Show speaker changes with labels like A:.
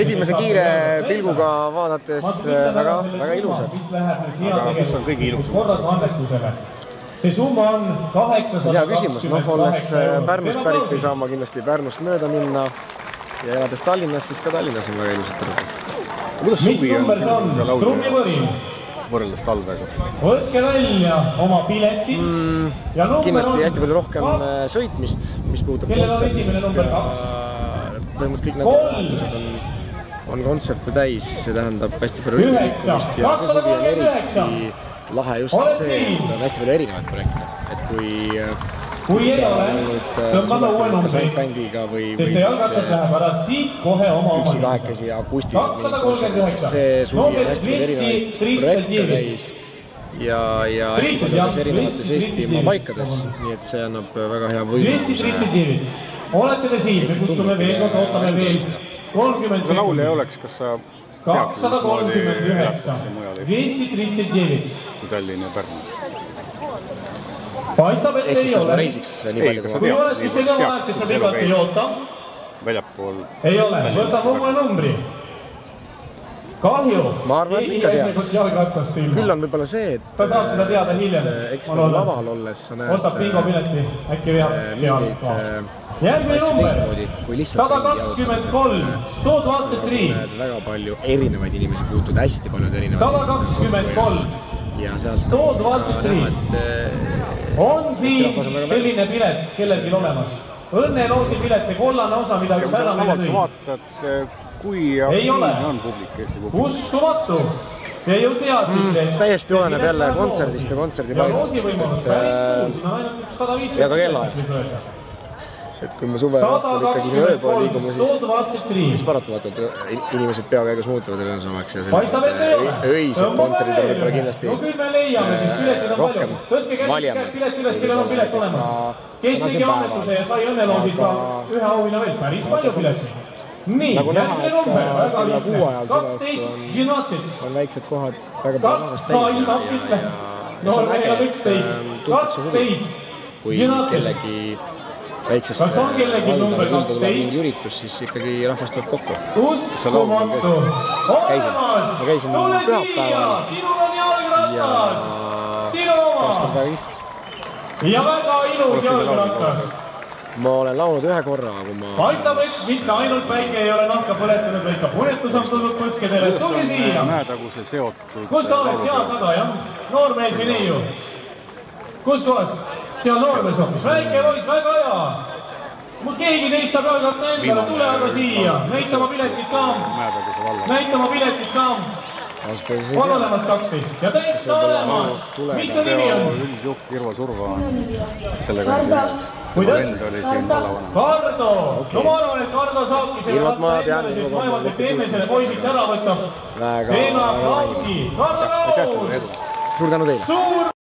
A: esimese kiire pilguga vaadates väga ilusad.
B: Aga mis on kõige ilusam?
C: See summa on 800.
A: Hea küsimus, olles Pärnust pärit ei saa ma kindlasti Pärnust mööda minna ja elades Tallinnas, siis ka Tallinnas on väga ilusad tõrgud.
B: Kuidas suvi on
C: trummivõrim?
B: Võrreldes talvega?
C: Võtke välja oma piletid ja number
A: kindlasti hästi palju rohkem sõitmist, mis puudutab kontserti, sest põhimõtteliselt kõik nädalavahetused on kontserte täis, see tähendab hästi palju liikumist ja see suvi on eriti lahe just see, et on hästi palju erinevaid projekte, et kui
C: ei ole, tõmbada uue numbri, sest see jalgratas läheb ära siit kohe oma
A: üksi kahekesi ja akustiliselt mingid kontserdid, sest see suvi on hästi palju erinevaid projekte täis ja hästi palju kas erinevates Eestimaa paikades, nii et see annab väga hea võimaluse.
C: Olete te siin, me kutsume veel kord, ootame veel 30
B: kui laulja ei oleks, kas sa
C: 239, 239
B: kui Tallinn ja Pärnu?
C: Paistab, et ei ole.
A: Kui
C: oled, siis ei ole, siis me pikalt ei oota.
B: Väljapool?
C: Ei ole, võtab uue numbri. Kahju.
A: Ma arvan, et ikka teaks. Küll on võib-olla see, et
C: ta saab seda teada hiljem.
A: eks ta laval olles sa näed
C: ostab bingo pileti, äkki veab seal. Järgmine number 123, 123.
A: Väga palju erinevaid inimesi puutud, hästi palju erinevaid
C: 123
A: ja sealt
C: 123 on siin selline pilet kellelgi olemas. Õnneloosi pilet, see kollane osa, mida üks ära meile tõi.
B: Vaatad, kui aktiivne on publik Eesti publik?
C: Uskumatu. Te ju teadsite.
A: Täiesti oleneb jälle kontserdist ja kontserdipaigast ja ka kellaajast. Et kui me suve ikkagi siin ööpool liigume, siis paratamatult inimesed peakäigus muutuvad rõõmsamaks ja öised kontserdid on võib-olla kindlasti rohkem valjemad.
C: Kes tegi ametuse ja sai õnneloosis ka ühe auhinna veel päris palju pileti. Nii, järgmine number, väga lihtne, 12 gimnatsid.
A: On väiksed kohad väga palju rahvast täis ja
C: Noormehel on 11, 12
A: kui kellegi väiksest mingi üritus, siis ikkagi rahvast tuleb kokku.
C: Uskumatu!
A: Ma käisin pühapäeval
C: sinul on jalgratas! Sinu oma! Ja väga ilus jalgratas!
A: Ma olen laulnud ühe korra, kui ma...
C: Paistab, et mitte ainult päike ei ole nahka põletanud, vaid ka punetus on tulnud põskedele. Tuli siia!
B: Mäetaguse seotud...
C: Kus sa oled? Seal taga, jah? Noormees või neiu? Kus kohas? Seal noormees on. Väike poiss, väga hea. Keegi teist saab jalgalt endale, tule aga siia. Näita oma piletit ka. Näita oma piletit ka. On olemas 12. Ja täitsa olemas. Mis on nimi on?
B: Üldjuht Irvo Surva. Sellega on üles.
C: Kuidas?
B: Vend oli siin Palavana.
C: Kardo! No ma arvan, et Kardo saabki selle võtta endale, sest vaevalt, et teeme selle poisilt ära võtta. Teeme aplausi. Kardo!
A: Suur tänu teile!